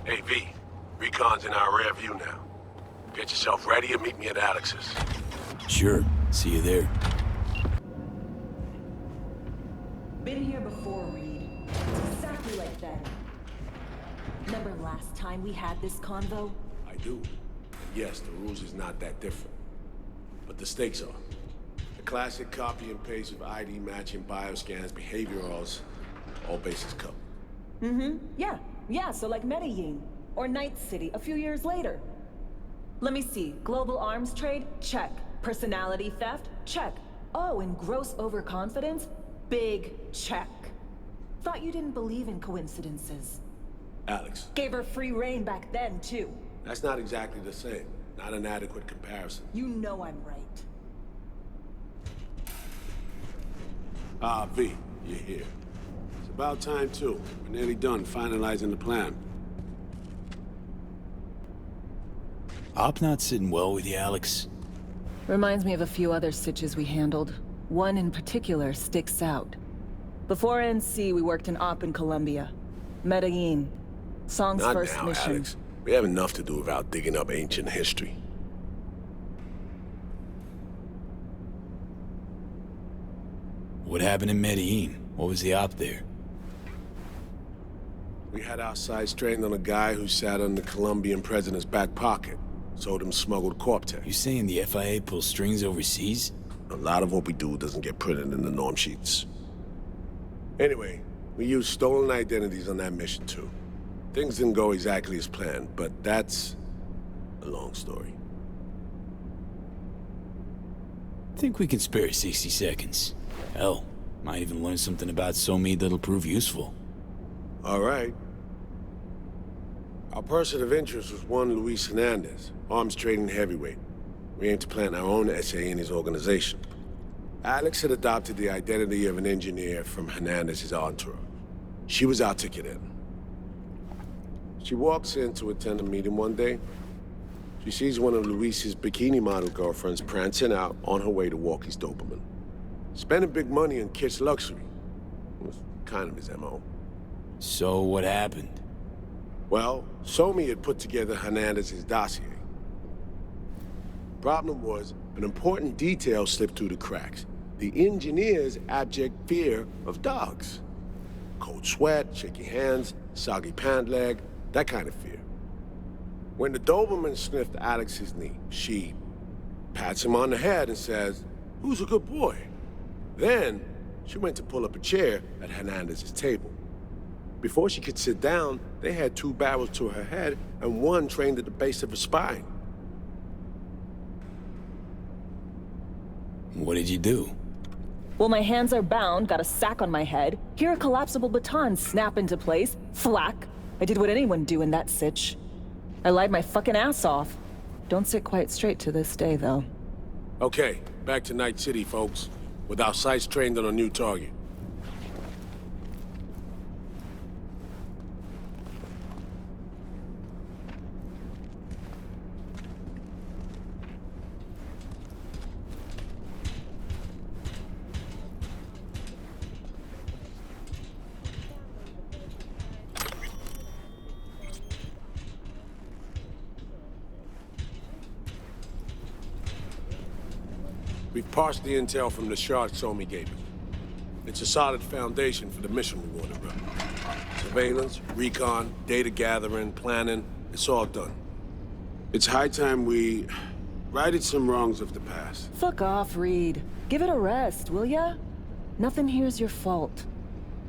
Hey, V. Recon's in our rear view now. Get yourself ready and meet me at Alex's. Sure. See you there. Been here before, Reed. It's exactly like that. Remember last time we had this convo? I do. And yes, the rules is not that different. But the stakes are. The classic copy and paste of ID matching, bioscans, behaviorals, all bases covered. Yeah, so like Medellin. Or Night City a few years later. Let me see. Global arms trade? Check. Personality theft? Check. Oh, and gross overconfidence? Big check. Thought you didn't believe in coincidences. Alex. Gave her free reign back then, too. That's not exactly the same. Not an adequate comparison. You know I'm right. Ah, V, you're here. It's about time, too. We're nearly done finalizing the plan. Op not sitting well with you, Alex. Reminds me of a few other stitches we handled. One in particular sticks out. Before NC, we worked in Op in Colombia. Medellin. Song's Not first now, mission. Alex. We have enough to do without digging up ancient history. What happened in Medellin? What was the op there? We had our sights trained on a guy who sat on the Colombian president's back pocket. Sold him smuggled corp tech. You saying the FIA pulls strings overseas? A lot of what we do doesn't get printed in the norm sheets. Anyway, we used stolen identities on that mission too. Things didn't go exactly as planned, but that's a long story. Think we can spare 60 seconds. Hell, might even learn something about Somid that'll prove useful. All right. Our person of interest was one Luis Hernandez, arms trading heavyweight. We aim to plant our own SA in his organization. Alex had adopted the identity of an engineer from Hernandez's entourage. She was our ticket in. She walks in to attend a meeting one day. She sees one of Luis's bikini model girlfriends prancing out on her way to walk his Doberman. Spending big money on kitsch luxury. It was kind of his MO. So what happened? Well, Somi had put together Hernandez's dossier. Problem was, an important detail slipped through the cracks. The engineer's abject fear of dogs. Cold sweat, shaky hands, soggy pant leg, that kind of fear. When the Doberman sniffed Alex's knee, she pats him on the head and says, "Who's a good boy?" Then, she went to pull up a chair at Hernandez's table. Before she could sit down, they had two barrels to her head and one trained at the base of her spine. What did you do? Well, my hands are bound, got a sack on my head. Here a collapsible baton snap into place. Thwack. I did what anyone do in that sitch. I lied my fucking ass off. Don't sit quite straight to this day, though. Okay, back to Night City, folks. With our sights trained on a new target. We've parsed the intel from the shard Somi gave us. It's a solid foundation for the mission we want to run. Surveillance, recon, data gathering, planning, it's all done. It's high time we righted some wrongs of the past. Fuck off, Reed. Give it a rest, will ya? Nothing here's your fault.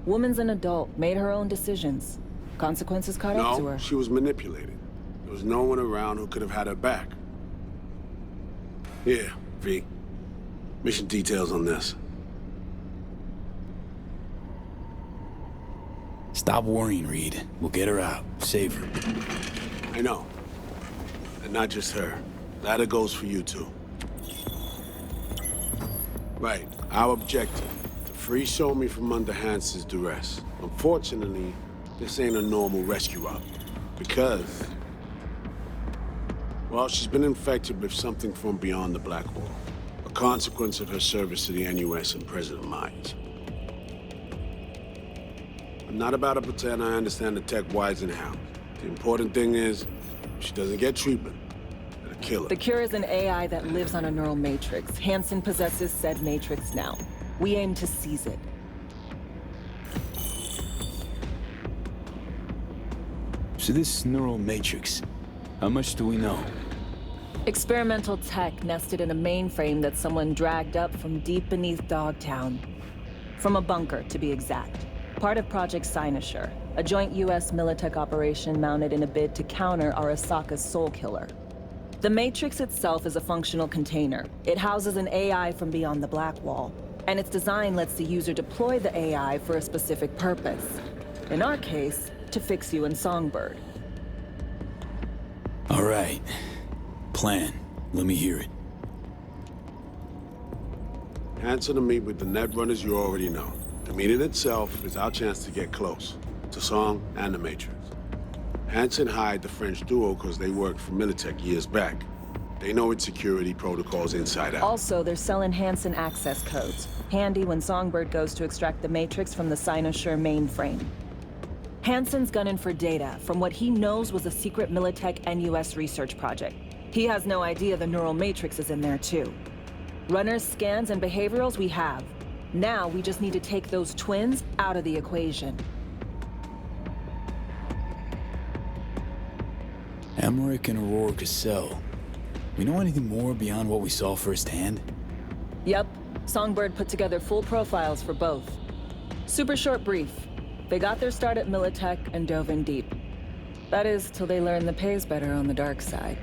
Woman's an adult, made her own decisions. Consequences caught up to her. No, she was manipulated. There was no one around who could have had her back. Here, V. Mission details on this. Stop worrying, Reed. We'll get her out. Save her. I know. And not just her. That goes for you too. Right. Our objective. To free Somi from under Hansen's duress. Unfortunately, this ain't a normal rescue op. Because... well, she's been infected with something from beyond the Black Wall. A consequence of her service to the NUS and President Myers. I'm not about to pretend I understand the tech whys and how. The important thing is, she doesn't get treatment. It'll kill her. The cure is an AI that lives on a neural matrix. Hansen possesses said matrix now. We aim to seize it. So this neural matrix, how much do we know? Experimental tech nested in a mainframe that someone dragged up from deep beneath Dogtown. From a bunker, to be exact. Part of Project Cynosure, a joint US Militech operation mounted in a bid to counter Arasaka's Soul Killer. The Matrix itself is a functional container. It houses an AI from beyond the Black Wall, and its design lets the user deploy the AI for a specific purpose. In our case, to fix you in Songbird. All right. Plan. Let me hear it. Hansen to meet with the Netrunners you already know. The meeting itself is our chance to get close to Song and the Matrix. Hansen hired the French duo because they worked for Militech years back. They know its security protocols inside out. Also, they're selling Hansen access codes. Handy when Songbird goes to extract the Matrix from the Cynosure mainframe. Hansen's gunning for data from what he knows was a secret Militech and US research project. He has no idea the neural matrix is in there too. Runners, scans, and behaviorals we have. Now we just need to take those twins out of the equation. Emmerich and Aurora Cassell. We know anything more beyond what we saw firsthand? Yep. Songbird put together full profiles for both. Super short brief. They got their start at Militech and dove in deep. That is, till they learned the pay's better on the dark side.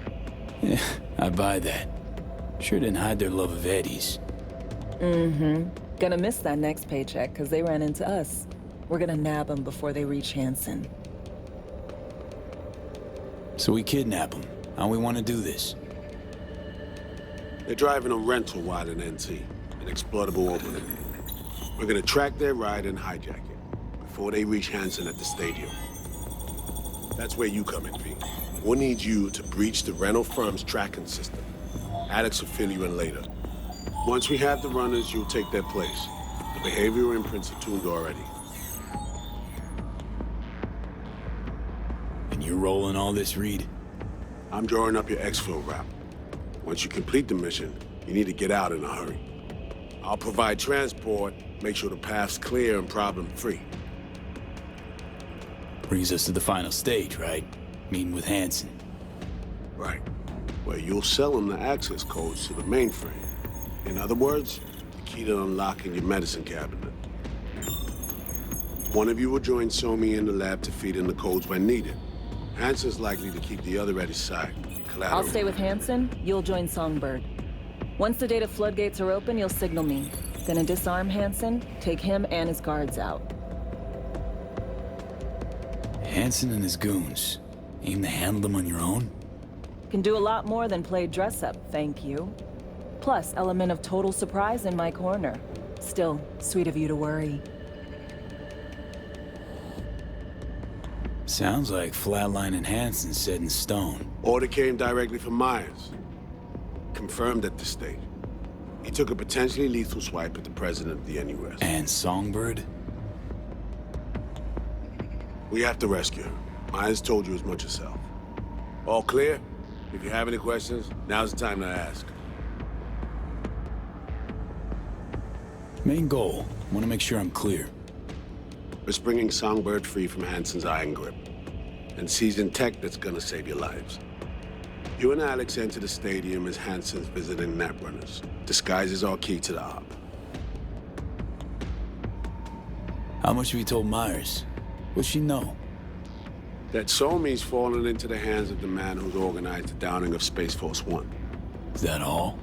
Yeah, I buy that. Sure didn't hide their love of Eddie's. Mm-hmm. Gonna miss that next paycheck, because they ran into us. We're gonna nab them before they reach Hansen. So we kidnap them. How we want to do this? They're driving a rental while in NT, an exploitable opening. We're gonna track their ride and hijack it before they reach Hansen at the stadium. That's where you come in, V. We'll need you to breach the rental firm's tracking system. Alex will fill you in later. Once we have the runners, you'll take their place. The behavioral imprints are tuned already. And you're rolling all this, Reed? I'm drawing up your exfil route. Once you complete the mission, you need to get out in a hurry. I'll provide transport, make sure the path's clear and problem-free. Brings us to the final stage, right? Meeting with Hansen. Right. Where you'll sell them the access codes to the mainframe. In other words, the key to unlocking your medicine cabinet. One of you will join Somi in the lab to feed in the codes when needed. Hansen's likely to keep the other at his side. Collateral. I'll stay with Hansen, you'll join Songbird. Once the data floodgates are open, you'll signal me. Gonna disarm Hansen, take him and his guards out. Hansen and his goons. Aim to handle them on your own? Can do a lot more than play dress-up, thank you. Plus, element of total surprise in my corner. Still, sweet of you to worry. Sounds like Flatline and Hansen set in stone. Order came directly from Myers. Confirmed at this stage. He took a potentially lethal swipe at the president of the NUS. And Songbird? We have to rescue her. Myers told you as much herself. All clear? If you have any questions, now's the time to ask. Main goal. Want to make sure I'm clear. We're bringing Songbird free from Hansen's iron grip. And seizing tech that's gonna save your lives. You and Alex enter the stadium as Hansen's visiting Netrunners. Disguise is our key to the op. How much have you told Myers? What's she know? That Somi's fallen into the hands of the man who's organized the downing of Space Force One. Is that all?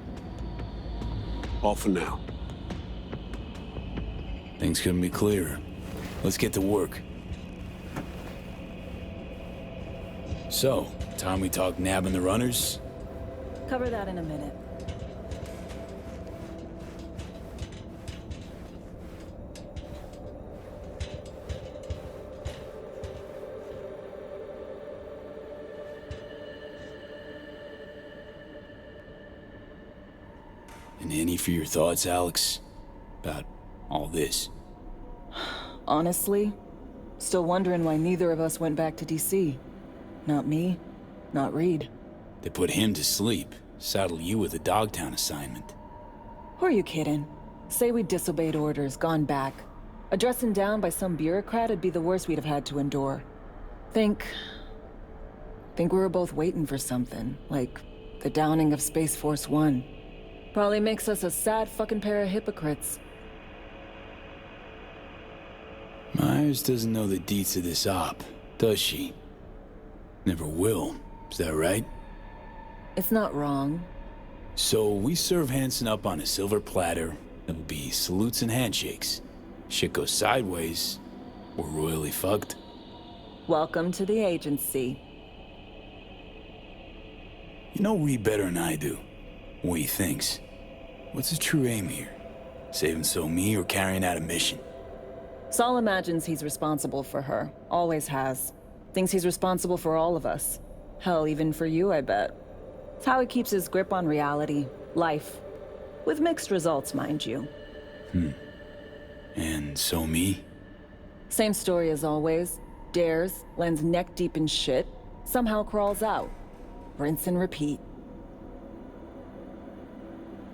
All for now. Things couldn't be clearer. Let's get to work. So, time we talk nabbing the runners? Cover that in a minute. And any for your thoughts, Alex? About all this? Honestly, still wondering why neither of us went back to DC. Not me. Not Reed. They put him to sleep, saddle you with a Dogtown assignment. Who are you kidding? Say we disobeyed orders, gone back. A dressing down by some bureaucrat would be the worst we'd have had to endure. Think we were both waiting for something, like the downing of Space Force One. Probably makes us a sad fucking pair of hypocrites. Myers doesn't know the deets of this op, does she? Never will, is that right? It's not wrong. So we serve Hansen up on a silver platter. It'll be salutes and handshakes. Shit goes sideways, we're royally fucked. Welcome to the agency. You know Reed better than I do. What he thinks. What's his true aim here? Saving So-Mi or carrying out a mission? Saul imagines he's responsible for her. Always has. Thinks he's responsible for all of us. Hell, even for you, I bet. It's how he keeps his grip on reality, life. With mixed results, mind you. And So-Mi? Same story as always. Dares, lands neck deep in shit, somehow crawls out. Rinse and repeat.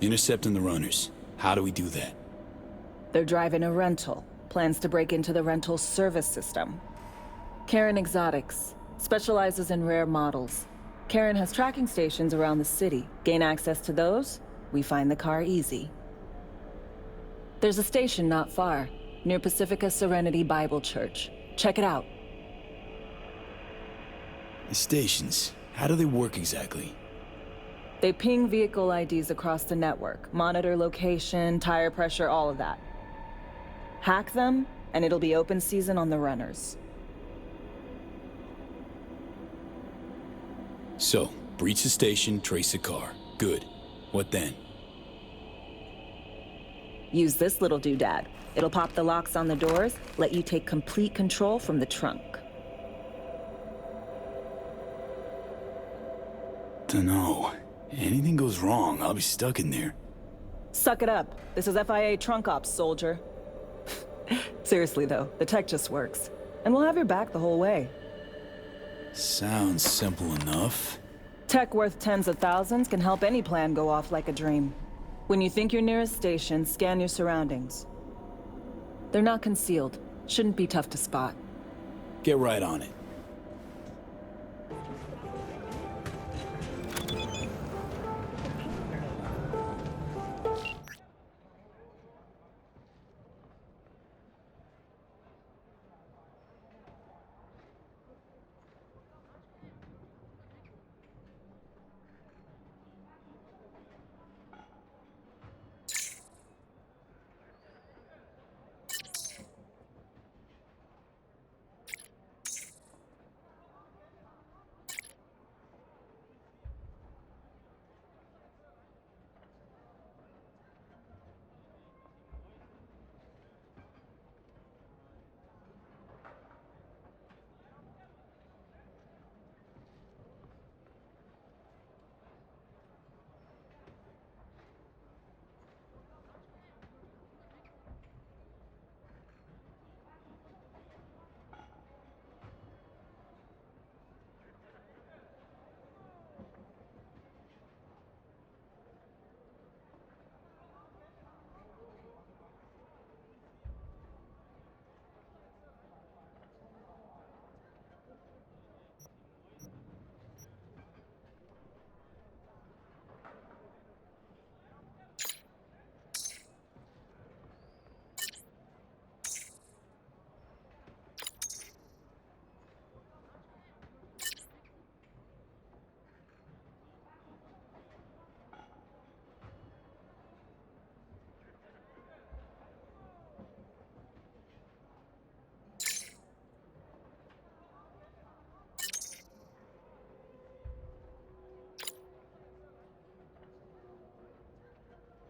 Intercepting the runners. How do we do that? They're driving a rental. Plans to break into the rental service system. Karen Exotics. Specializes in rare models. Karen has tracking stations around the city. Gain access to those, we find the car easy. There's a station not far, near Pacifica Serenity Bible Church. Check it out. The stations, how do they work exactly? They ping vehicle IDs across the network, monitor location, tire pressure, all of that. Hack them, and it'll be open season on the runners. So, breach the station, trace the car. Good. What then? Use this little doodad. It'll pop the locks on the doors, let you take complete control from the trunk. Dunno. Anything goes wrong, I'll be stuck in there. Suck it up. This is FIA trunk ops, soldier. Seriously though, the tech just works. And we'll have your back the whole way. Sounds simple enough. Tech worth tens of thousands can help any plan go off like a dream. When you think you're near a station, scan your surroundings. They're not concealed. Shouldn't be tough to spot. Get right on it.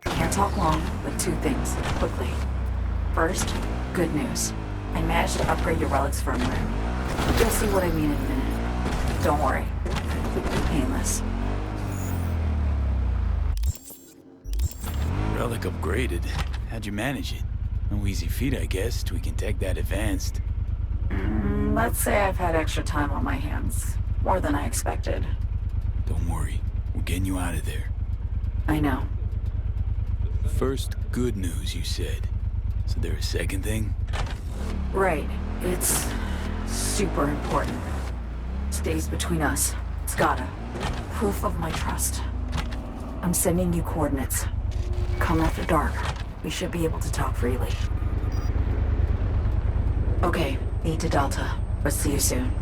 Can't talk long, but two things, quickly. First, good news. I managed to upgrade your relic's firmware. You'll see what I mean in a minute. Don't worry. Completely painless. Relic upgraded. How'd you manage it? No easy feat, I guess, tweaking tech that advanced. Let's say I've had extra time on my hands. More than I expected. Don't worry. We're getting you out of there. I know. First, good news, you said. So there a second thing? Right. It's super important. Stays between us. It's gotta. Proof of my trust. I'm sending you coordinates. Come after dark. We should be able to talk freely. Okay, E to Delta. But see you soon.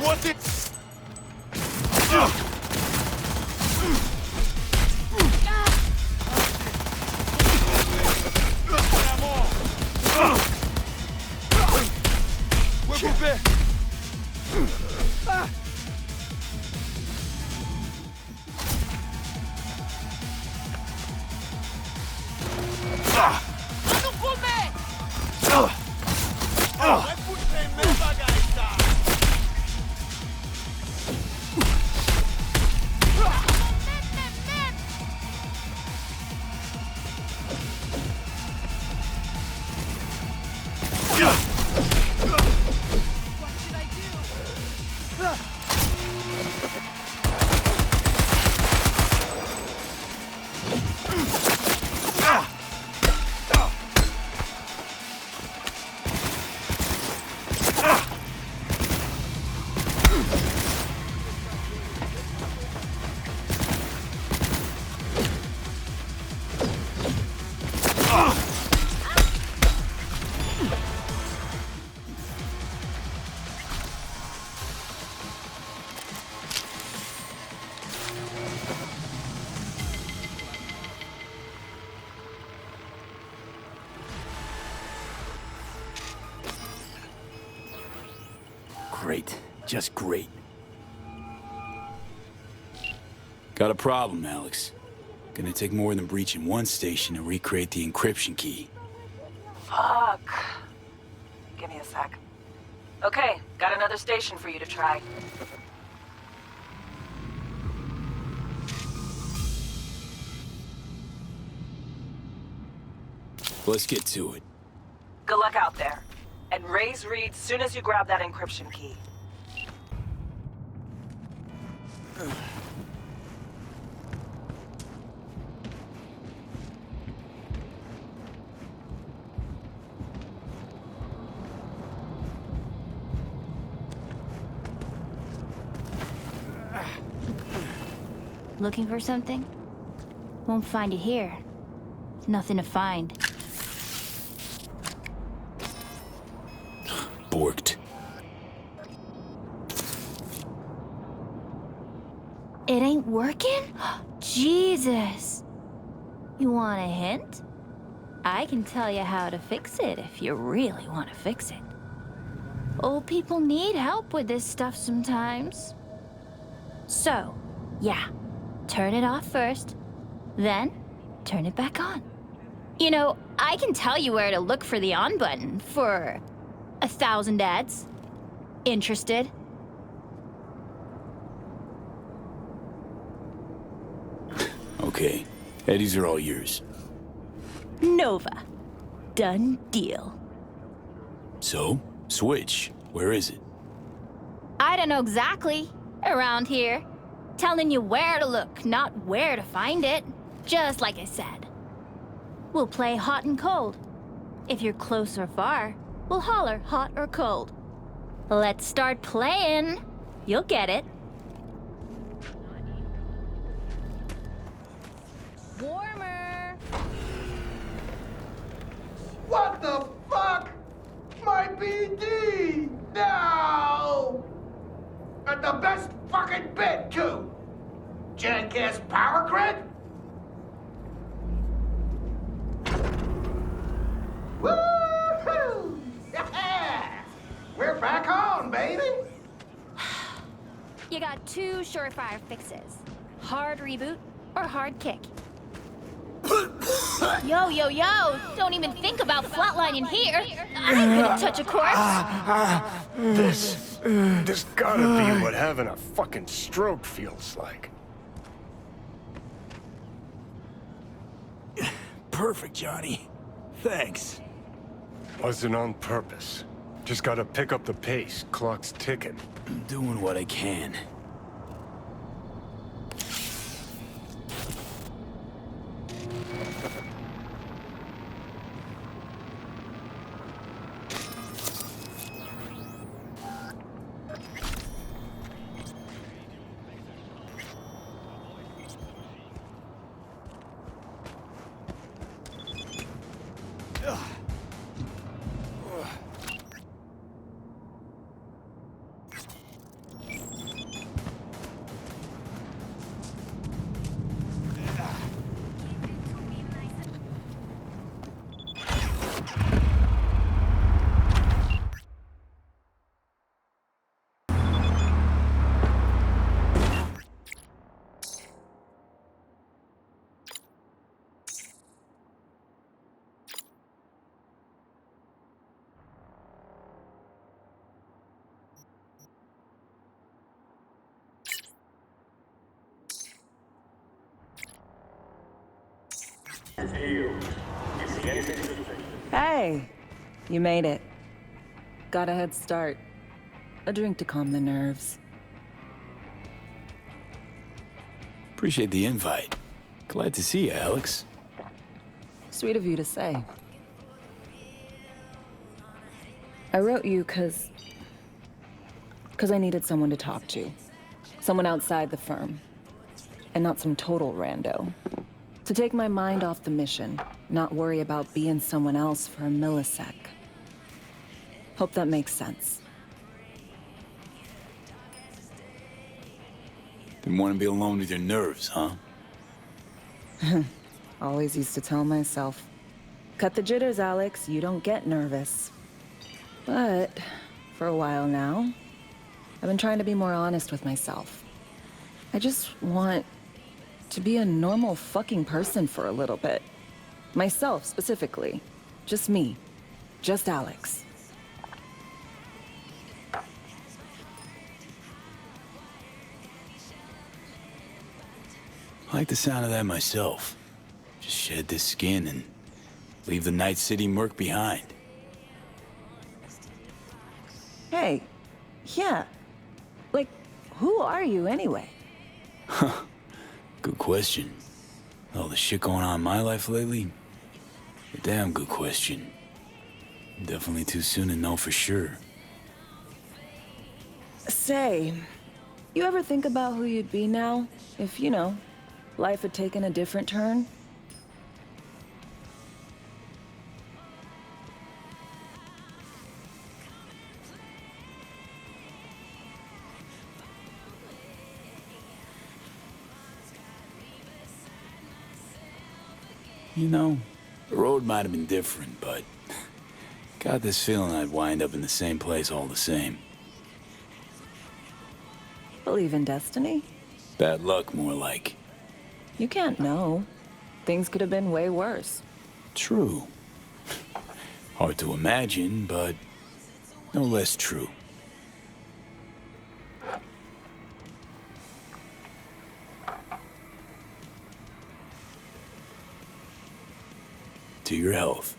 What's it? Great. Just great. Got a problem, Alex. Gonna take more than breaching one station to recreate the encryption key. Fuck. Give me a sec. Okay, got another station for you to try. Let's get to it. Good luck out there. And raise Reed soon as you grab that encryption key. Looking for something? Won't find it here. There's nothing to find. Borked. It ain't working? Jesus! You want a hint? I can tell you how to fix it if you really want to fix it. Old people need help with this stuff sometimes. So, yeah, turn it off first, then turn it back on. You know, I can tell you where to look for the on button for 1,000 ads. Interested? Okay, Eddies are all yours. Nova. Done deal. So, Switch, where is it? I don't know exactly. Around here. Telling you where to look, not where to find it. Just like I said. We'll play hot and cold. If you're close or far, we'll holler hot or cold. Let's start playing. You'll get it. Warmer. What the fuck? My BD! No! And the best fucking bit, too! Jackass power grid? Woo-hoo! Yeah! We're back on, baby! You got two surefire fixes. Hard reboot or hard kick. Yo, yo, yo! Don't even think about flatlining here. I ain't gonna touch a corpse. This gotta be what having a fucking stroke feels like. Perfect, Johnny. Thanks. Wasn't on purpose. Just gotta pick up the pace. Clock's ticking. I'm doing what I can. Hey, you made it. Got a head start. A drink to calm the nerves. Appreciate the invite. Glad to see you, Alex. Sweet of you to say. I wrote you cause I needed someone to talk to. Someone outside the firm. And not some total rando. To take my mind off the mission, not worry about being someone else for a millisec. Hope that makes sense. Didn't want to be alone with your nerves, huh? Always used to tell myself, cut the jitters, Alex, you don't get nervous. But for a while now, I've been trying to be more honest with myself. I just want to be a normal fucking person for a little bit. Myself, specifically. Just me. Just Alex. I like the sound of that myself. Just shed this skin and leave the Night City murk behind. Hey, yeah. Like, who are you anyway? Good question. All the shit going on in my life lately? A damn good question. Definitely too soon to know for sure. Say, you ever think about who you'd be now if, you know, life had taken a different turn? You know, the road might have been different, but got this feeling I'd wind up in the same place all the same. Believe in destiny? Bad luck, more like. You can't know. Things could have been way worse. True. Hard to imagine, but no less true. to your health.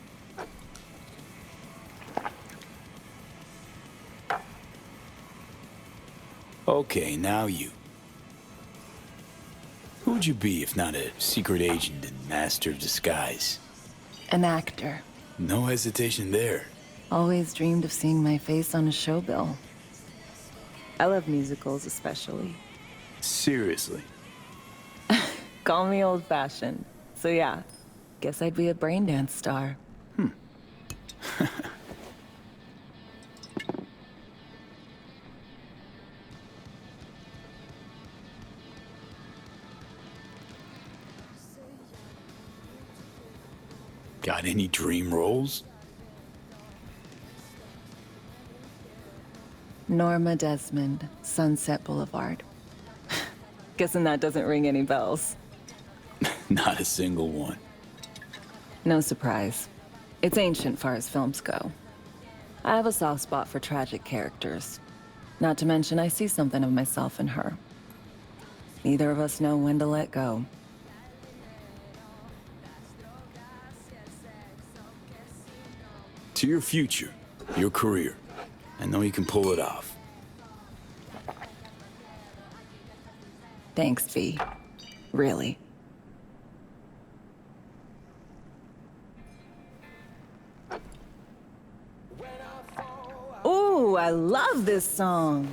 Okay, now you. Who'd you be if not a secret agent and master of disguise? An actor. No hesitation there. Always dreamed of seeing my face on a show bill. I love musicals especially. Seriously. Call me old-fashioned. So yeah, guess I'd be a braindance star. Got any dream roles? Norma Desmond, Sunset Boulevard. Guessing that doesn't ring any bells. Not a single one. No surprise. It's ancient far as films go. I have a soft spot for tragic characters. Not to mention I see something of myself in her. Neither of us know when to let go. To your future, your career. I know you can pull it off. Thanks, V. Really. Ooh, I love this song.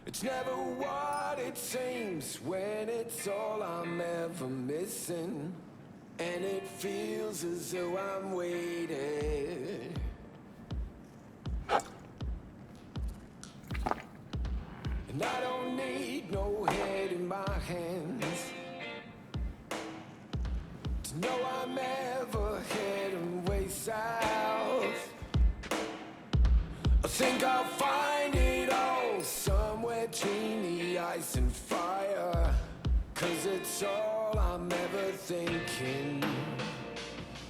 It's never what it seems when it's all I'm ever missing. And it feels as though I'm waiting. And I don't need no head in my hands to know I'm ever heading way south. I think I'll find it all somewhere between the ice and fire. 'Cause it's all I'm ever thinking.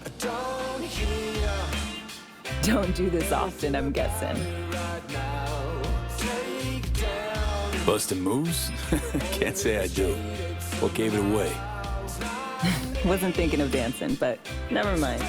I don't hear. Don't do this often, I'm guessing. Right now. Take down. Bustin' moves? Can't say I do. What gave it away? Wasn't thinking of dancing, but never mind.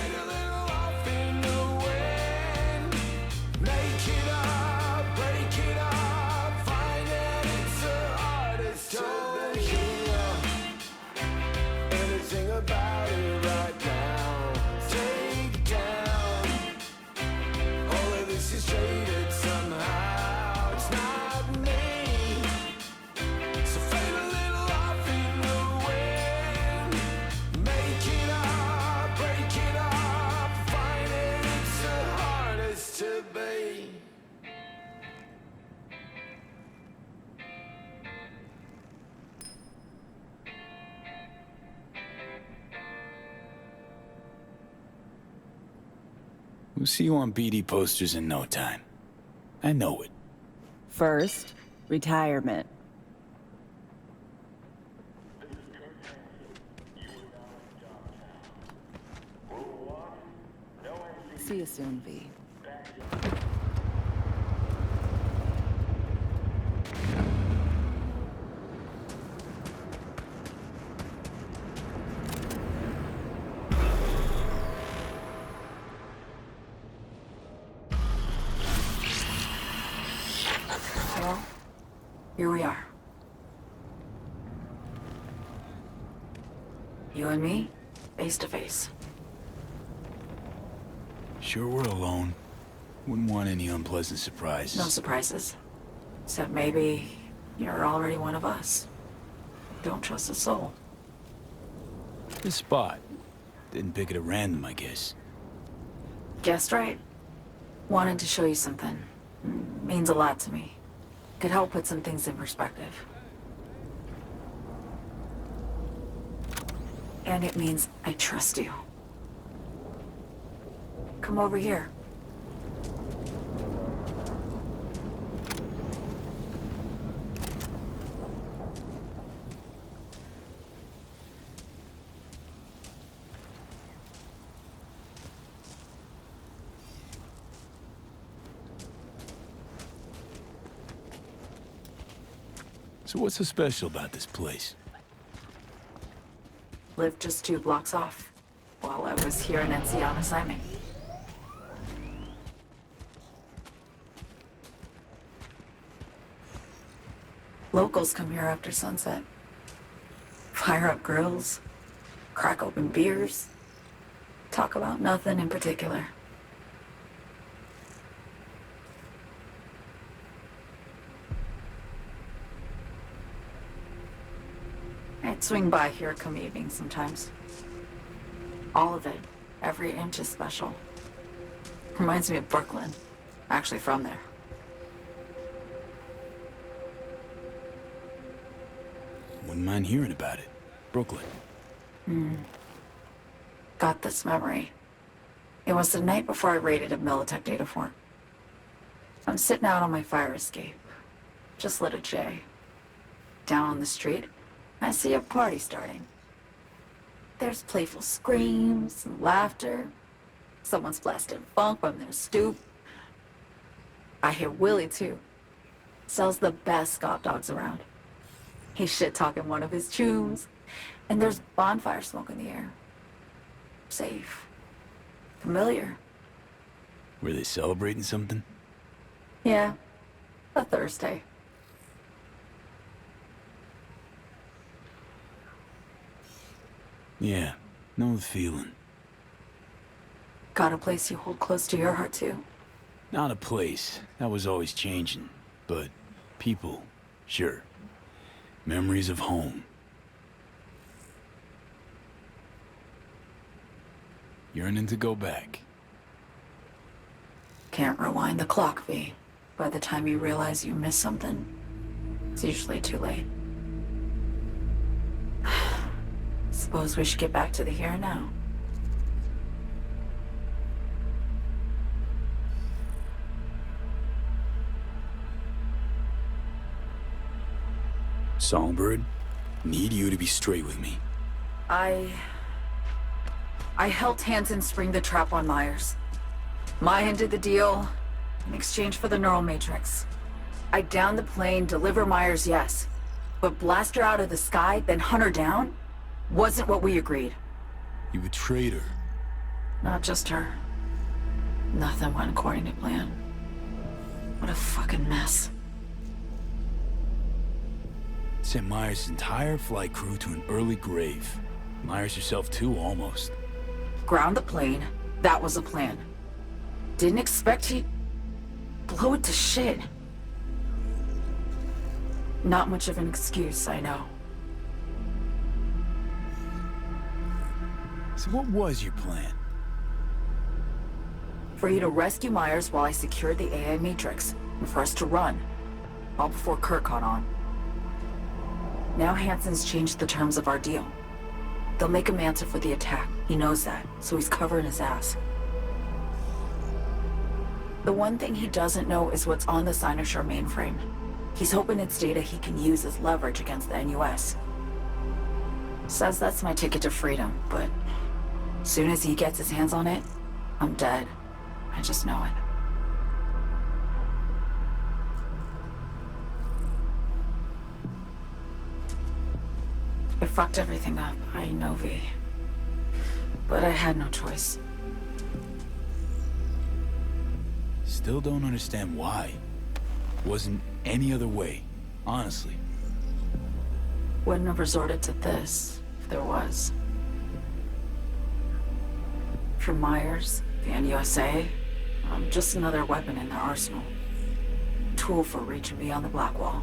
We'll see you on BD posters in no time. I know it. First, retirement. See you soon, V. Well, here we are. You and me, face to face. Sure we're alone. Wouldn't want any unpleasant surprises. No surprises. Except maybe you're already one of us. Don't trust a soul. This spot. Didn't pick it at random, I guess. Guessed right. Wanted to show you something. Means a lot to me. Could help put some things in perspective. And it means I trust you. Come over here. So what's so special about this place? Lived just 2 blocks off while I was here in NC on assignment. Locals come here after sunset. Fire up grills, crack open beers, talk about nothing in particular. I'd swing by here come evening sometimes. All of it, every inch is special. Reminds me of Brooklyn. Actually from there. Wouldn't mind hearing about it. Brooklyn. Got this memory. It was the night before I raided a Militech data farm. I'm sitting out on my fire escape. Just lit a J. Down on the street, I see a party starting. There's playful screams and laughter. Someone's blasting funk from their stoop. I hear Willie, too. Sells the best Scott dogs around. He's shit-talking one of his tunes, and there's bonfire smoke in the air. Safe. Familiar. Were they celebrating something? Yeah. A Thursday. Yeah, know the feeling. Got a place you hold close to your heart, too. Not a place. That was always changing. But people, sure. Memories of home. Yearning to go back. Can't rewind the clock, V. By the time you realize you missed something, it's usually too late. Suppose we should get back to the here and now. Songbird, need you to be straight with me. I helped Hansen spring the trap on Myers. Mayan did the deal in exchange for the neural matrix. I downed the plane, deliver Myers, yes. But blast her out of the sky, then hunt her down? Wasn't what we agreed. You betrayed her. Not just her. Nothing went according to plan. What a fucking mess. Sent Myers' entire flight crew to an early grave. Myers herself too, almost. Ground the plane, that was the plan. Didn't expect he'd blow it to shit. Not much of an excuse, I know. So what was your plan? For you to rescue Myers while I secured the AI Matrix, and for us to run. All before Kurt caught on. Now Hansen's changed the terms of our deal. They'll make him answer for the attack. He knows that, so he's covering his ass. The one thing he doesn't know is what's on the Cynosure mainframe. He's hoping it's data he can use as leverage against the NUS. Says that's my ticket to freedom, but soon as he gets his hands on it, I'm dead. I just know it. I fucked everything up, I know, V. But I had no choice. Still don't understand why. Wasn't any other way, honestly. Wouldn't have resorted to this, if there was. For Myers, the NUSA, I'm just another weapon in their arsenal. Tool for reaching beyond the Black Wall.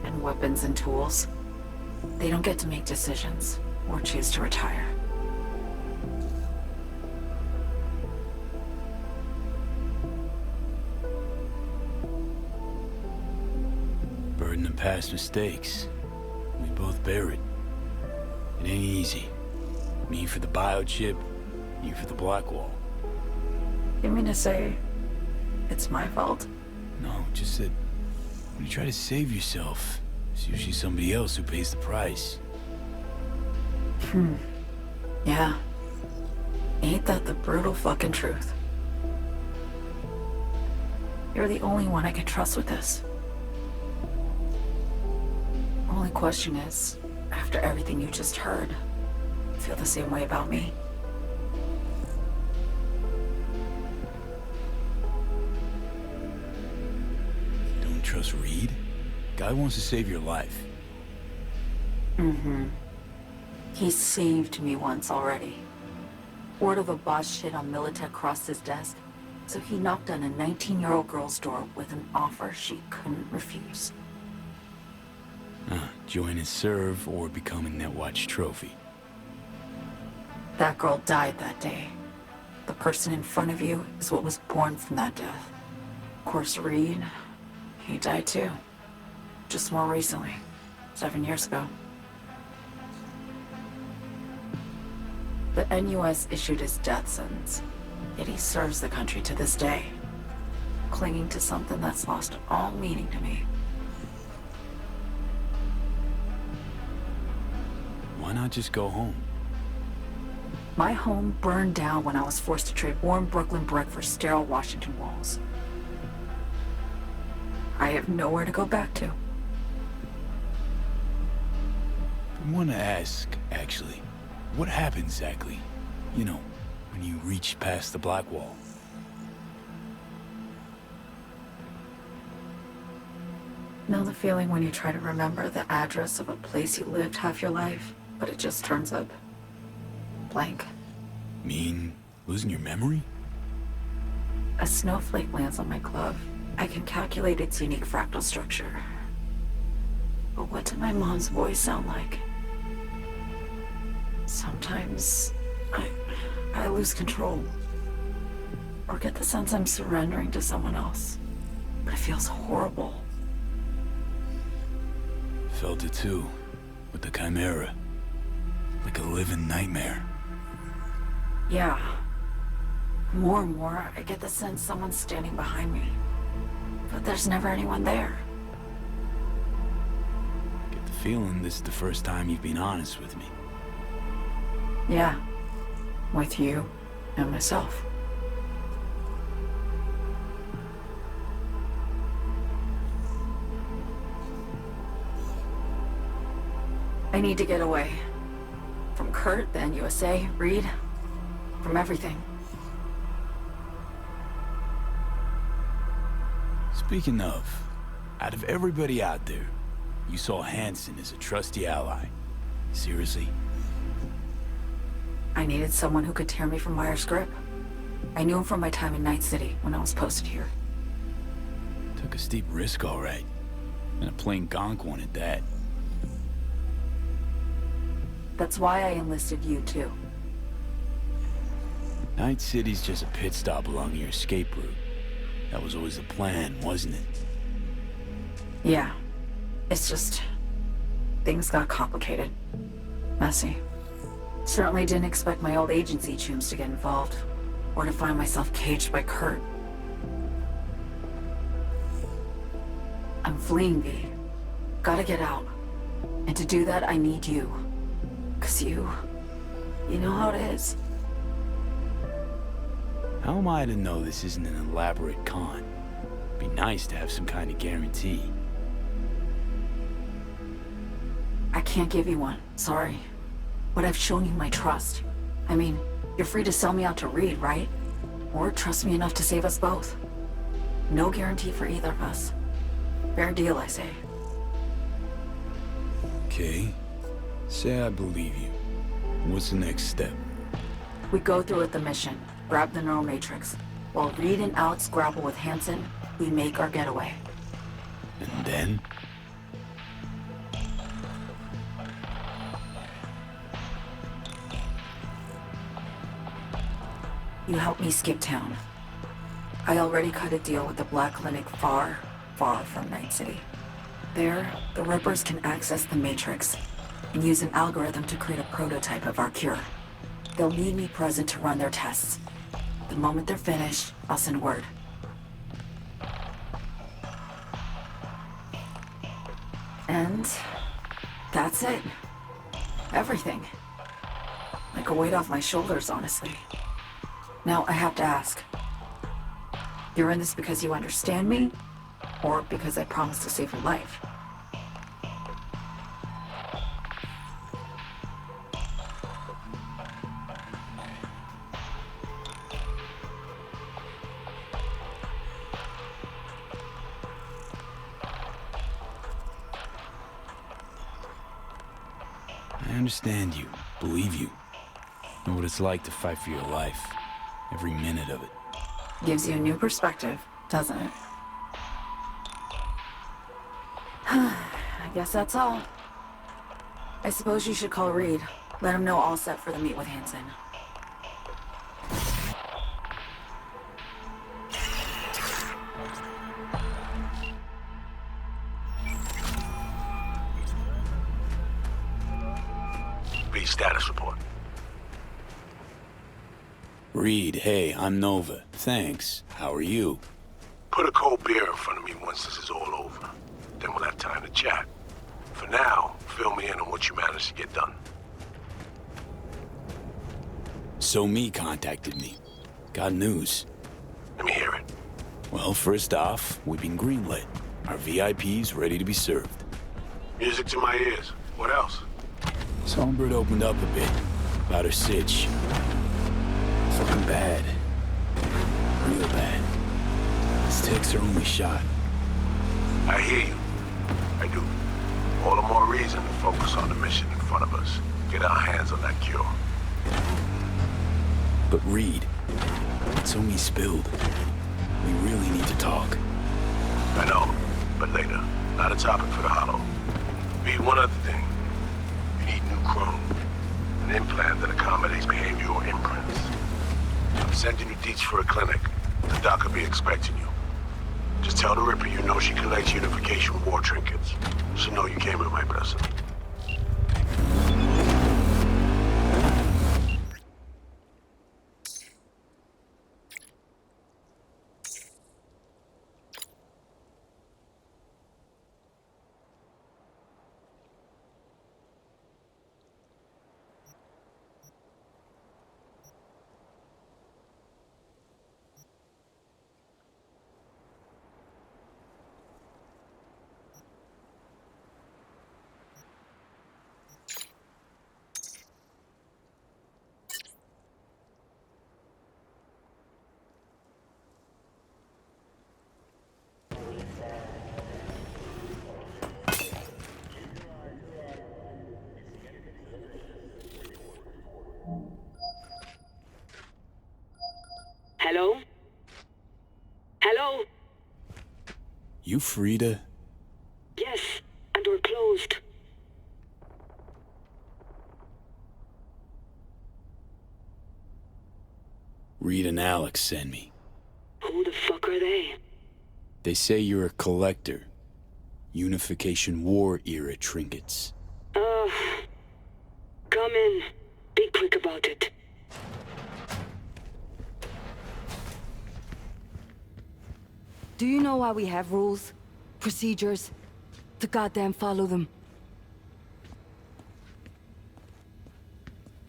And weapons and tools, they don't get to make decisions, or choose to retire. Burden of past mistakes. We both bear it. It ain't easy. Me for the biochip, you for the Black Wall. You mean to say it's my fault? No, just that when you try to save yourself, it's usually somebody else who pays the price. Yeah. Ain't that the brutal fucking truth? You're the only one I can trust with this. Only question is, after everything you just heard, you feel the same way about me? Don't trust Reed? Guy wants to save your life. Mm-hmm. He saved me once already. Word of a boss shit on Militech crossed his desk, so he knocked on a 19-year-old girl's door with an offer she couldn't refuse. Join and serve or become a Netwatch trophy. That girl died that day. The person in front of you is what was born from that death. Of course, Reed, he died too. Just more recently, 7 years ago. The NUS issued his death sentence, yet he serves the country to this day, clinging to something that's lost all meaning to me. Why not just go home? My home burned down when I was forced to trade warm Brooklyn brick for sterile Washington walls. I have nowhere to go back to. I want to ask, actually, what happened exactly? You know, when you reached past the black wall. Know the feeling when you try to remember the address of a place you lived half your life, but it just turns up blank? Mean losing your memory? A snowflake lands on my glove. I can calculate its unique fractal structure. But what did my mom's voice sound like? Sometimes I lose control. Or get the sense I'm surrendering to someone else. But it feels horrible. Felt it too, with the Chimera. Like a living nightmare. Yeah. More and more, I get the sense someone's standing behind me. But there's never anyone there. Get the feeling this is the first time you've been honest with me. Yeah. With you and myself. I need to get away. From Kurt, the NUSA, Reed, from everything. Speaking of, out of everybody out there, you saw Hansen as a trusty ally. Seriously? I needed someone who could tear me from Myers' grip. I knew him from my time in Night City when I was posted here. Took a steep risk, all right. And a plain gonk one at that. That's why I enlisted you, too. Night City's just a pit stop along your escape route. That was always the plan, wasn't it? Yeah. It's just... things got complicated. Messy. Certainly didn't expect my old agency chooms to get involved. Or to find myself caged by Kurt. I'm fleeing, V. Gotta get out. And to do that, I need you. 'Cause you know how it is. How am I to know this isn't an elaborate con? Be nice to have some kind of guarantee. I can't give you one, sorry. But I've shown you my trust. I mean, you're free to sell me out to Reed, right? Or trust me enough to save us both. No guarantee for either of us. Fair deal, I say. Okay. Say I believe you. What's the next step? We go through with the mission, grab the neural matrix. While Reed and Alex grapple with Hansen, we make our getaway. And then? You help me skip town. I already cut a deal with the Black Clinic far, far from Night City. There, the Rippers can access the Matrix and use an algorithm to create a prototype of our cure. They'll need me present to run their tests. The moment they're finished, I'll send word. And that's it. Everything. Like a weight off my shoulders, honestly. Now, I have to ask. You're in this because you understand me, or because I promised to save your life? I understand you, believe you. Know what it's like to fight for your life. Every minute of it. Gives you a new perspective, doesn't it? I guess that's all. I suppose you should call Reed. Let him know all set for the meet with Hansen. B status report. Reed, hey, I'm Nova. Thanks. How are you? Put a cold beer in front of me once this is all over. Then we'll have time to chat. For now, fill me in on what you managed to get done. So Me contacted me. Got news. Let me hear it. Well, first off, we've been greenlit. Our VIP's ready to be served. Music to my ears. What else? Songbird opened up a bit about her sitch. Fucking bad. Real bad. This takes her only shot. I hear you. I do. All the more reason to focus on the mission in front of us. Get our hands on that cure. But Reed, it's only spilled. We really need to talk. I know, but later. Not a topic for the Hollow. Be one other thing. You need new chrome. An implant that accommodates behavioral imprints. I'm sending you deets for a clinic. The doc will be expecting you. Just tell the Ripper you know she collects unification war trinkets. She'll know you came with my blessing. Hello? Hello? You Frida? Yes, and we're closed. Reed and Alex sent me. Who the fuck are they? They say you're a collector. Unification War era trinkets. Come in. Be quick about it. Do you know why we have rules? Procedures? To goddamn follow them.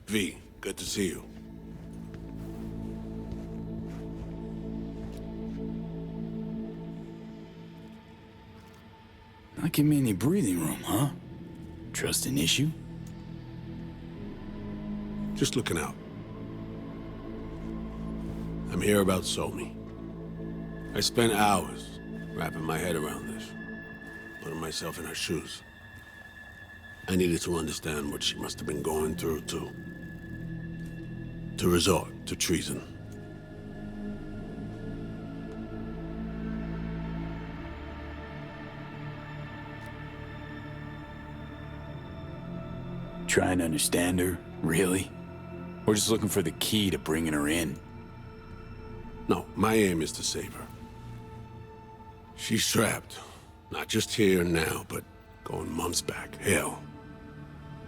V, good to see you. Not give me any breathing room, huh? Trust an issue? Just looking out. I'm here about Somi. I spent hours wrapping my head around this, putting myself in her shoes. I needed to understand what she must have been going through to resort to treason. Trying to understand her, really? Or just looking for the key to bringing her in? No, my aim is to save her. She's trapped. Not just here and now, but going months back. Hell.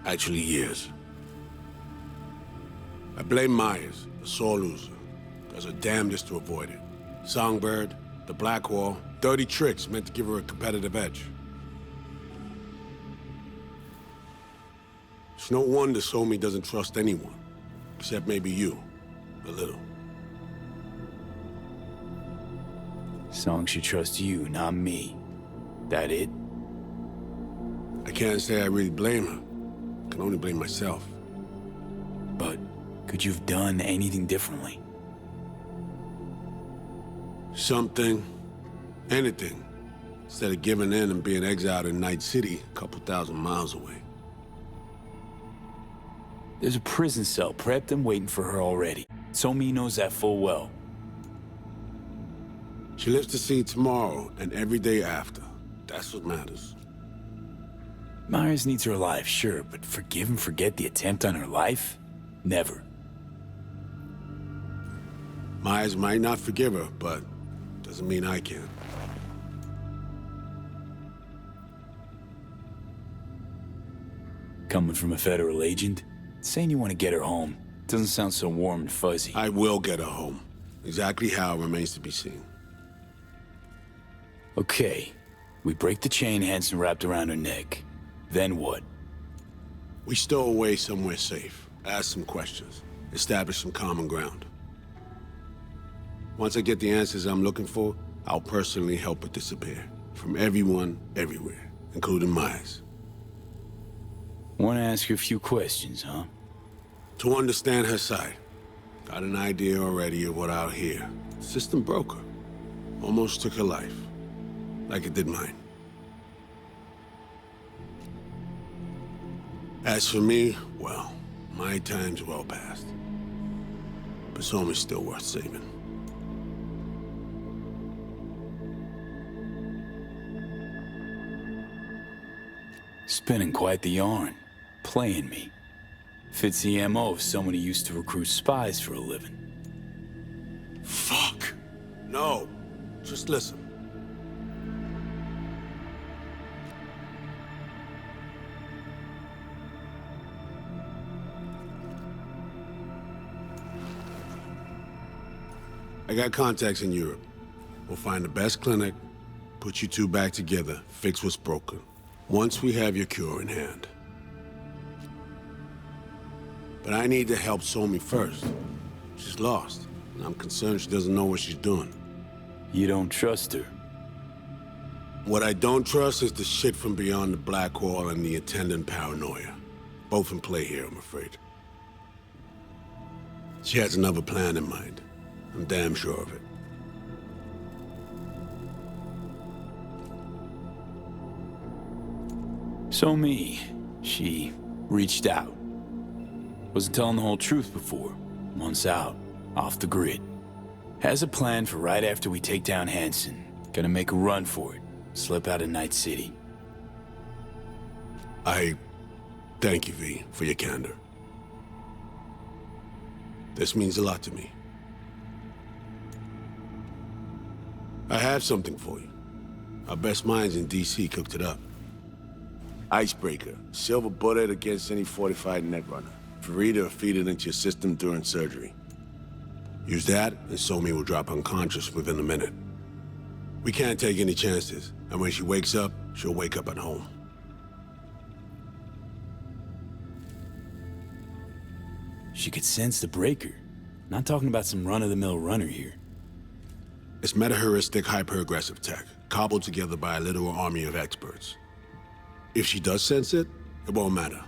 Actually years. I blame Myers, the sore loser. Does her damnedest to avoid it. Songbird, the Black Wall, dirty tricks meant to give her a competitive edge. It's no wonder Somi doesn't trust anyone. Except maybe you. A little. Song should trust you, not me. That it? I can't say I really blame her. I can only blame myself. But could you have done anything differently? Something. Anything. Instead of giving in and being exiled in Night City, a couple thousand miles away. There's a prison cell prepped and waiting for her already. Somi knows that full well. She lives to see tomorrow and every day after. That's what matters. Myers needs her alive, sure, but forgive and forget the attempt on her life? Never. Myers might not forgive her, but doesn't mean I can. Coming from a federal agent? Saying you want to get her home doesn't sound so warm and fuzzy. I will get her home. Exactly how remains to be seen. Okay. We break the chain Hansen wrapped around her neck. Then what? We stow away somewhere safe. Ask some questions. Establish some common ground. Once I get the answers I'm looking for, I'll personally help her disappear. From everyone, everywhere, including Myers. Want to ask her a few questions, huh? To understand her side. Got an idea already of what I'll hear. System broke her. Almost took her life. Like it did mine. As for me, well, my time's well past. But Somi's still worth saving. Spinning quite the yarn. Playing me. Fits the MO of someone who used to recruit spies for a living. Fuck! No. Just listen. I got contacts in Europe. We'll find the best clinic, put you two back together, fix what's broken. Once we have your cure in hand. But I need to help Somi first. She's lost, and I'm concerned she doesn't know what she's doing. You don't trust her? What I don't trust is the shit from beyond the black wall and the attendant paranoia. Both in play here, I'm afraid. She has another plan in mind. I'm damn sure of it. Somi, she reached out. Wasn't telling the whole truth before. Months out, off the grid. Has a plan for right after we take down Hansen. Gonna make a run for it. Slip out of Night City. I thank you, V, for your candor. This means a lot to me. I have something for you. Our best minds in DC cooked it up. Icebreaker. Silver bullet against any fortified netrunner. Farida will feed it into your system during surgery. Use that, and Somi will drop unconscious within a minute. We can't take any chances, and when she wakes up, she'll wake up at home. She could sense the breaker. Not talking about some run-of-the-mill runner here. It's meta-heuristic, hyper-aggressive tech, cobbled together by a literal army of experts. If she does sense it, it won't matter.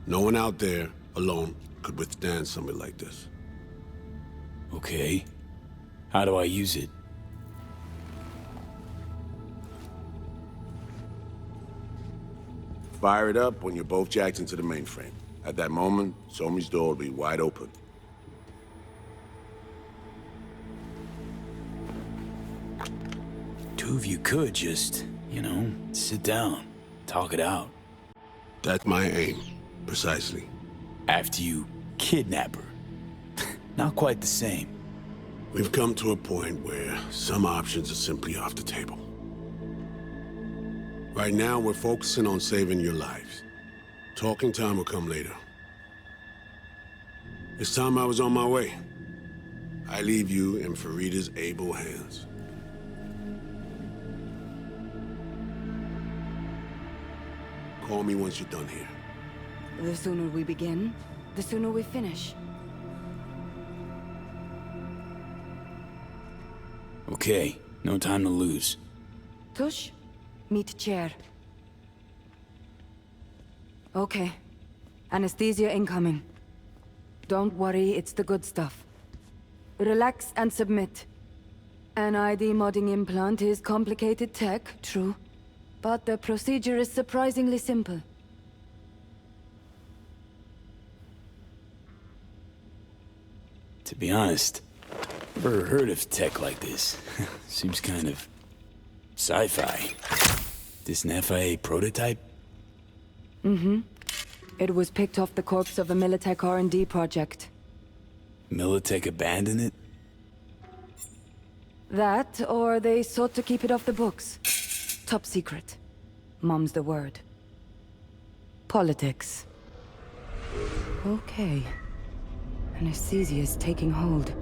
No one out there, alone, could withstand something like this. Okay. How do I use it? Fire it up when you're both jacked into the mainframe. At that moment, Somi's door will be wide open. Two of you could just, sit down, talk it out. That's my aim, precisely. After you kidnap her. Not quite the same. We've come to a point where some options are simply off the table. Right now, we're focusing on saving your lives. Talking time will come later. It's time I was on my way. I leave you in Farida's able hands. Call me once you're done here. The sooner we begin, the sooner we finish. Okay, No time to lose. Tush, meet chair. Okay. Anesthesia incoming. Don't worry, it's the good stuff. Relax and submit. An ID modding implant is complicated tech, true. But the procedure is surprisingly simple. To be honest, never heard of tech like this. Seems kind of sci-fi. This an FIA prototype? Mm-hmm. It was picked off the corpse of a Militech R&D project. Militech abandoned it? That, or they sought to keep it off the books. Top secret. Mom's the word. Politics. Okay. Anesthesia is taking hold.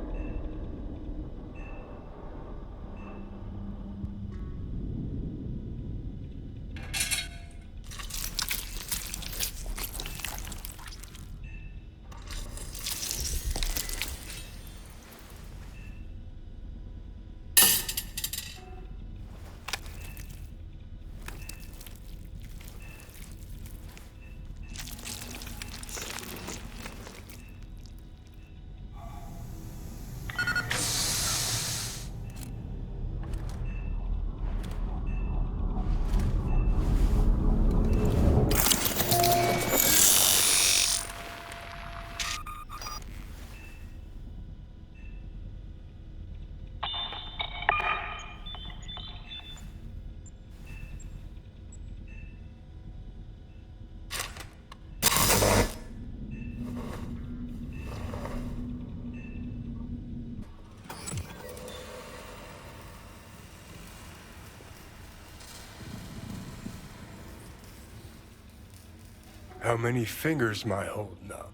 How many fingers am I holding up?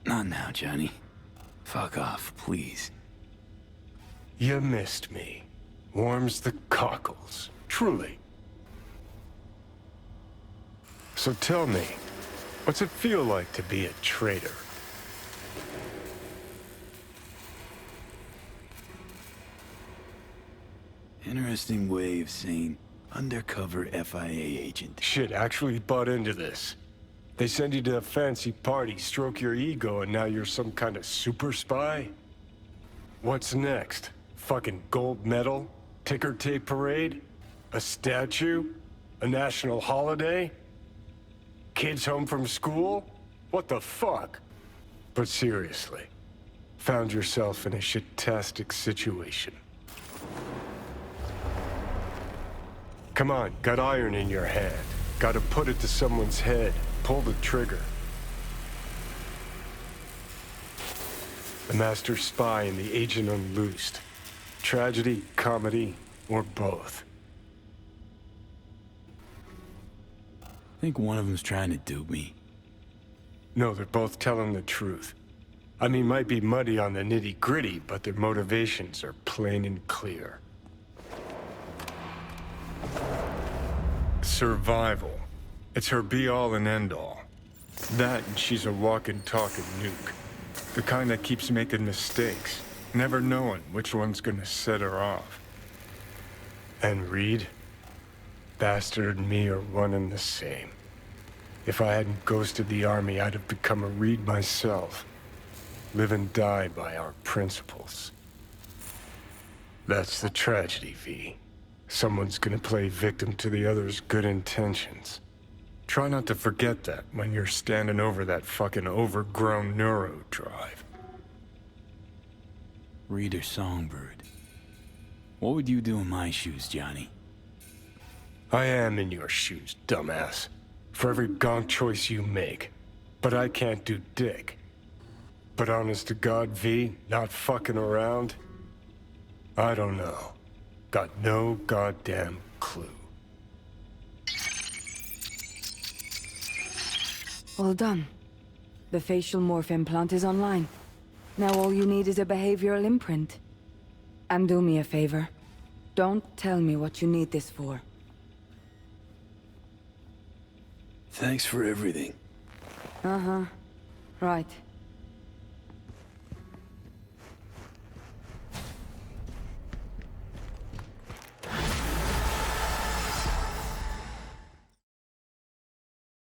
Not now, Johnny. Fuck off, please. You missed me. Warms the cockles, truly. So tell me, what's it feel like to be a traitor? Interesting way of saying undercover FIA agent. Shit, actually bought into this. They send you to a fancy party, stroke your ego, and now you're some kind of super spy? What's next? Fucking gold medal? Ticker tape parade? A statue? A national holiday? Kids home from school? What the fuck? But seriously, found yourself in a shit-tastic situation. Come on, got iron in your hand. Gotta put it to someone's head. Pull the trigger. The master spy and the agent unloosed. Tragedy, comedy, or both. I think one of them's trying to dupe me. No, they're both telling the truth. I mean, might be muddy on the nitty-gritty, but their motivations are plain and clear. Survival. It's her be-all and end-all. That and she's a walking, talking nuke. The kind that keeps making mistakes, never knowing which one's gonna set her off. And Reed? Bastard and me are one and the same. If I hadn't ghosted the army, I'd have become a Reed myself. Live and die by our principles. That's the tragedy, V. Someone's gonna play victim to the other's good intentions. Try not to forget that when you're standing over that fucking overgrown neuro drive. Reed or Songbird. What would you do in my shoes, Johnny? I am in your shoes, dumbass. For every gonk choice you make. But I can't do dick. But honest to God, V, not fucking around? I don't know. Got no goddamn clue. All done. The facial morph implant is online. Now all you need is a behavioral imprint. And do me a favor. Don't tell me what you need this for. Thanks for everything. Uh-huh. Right.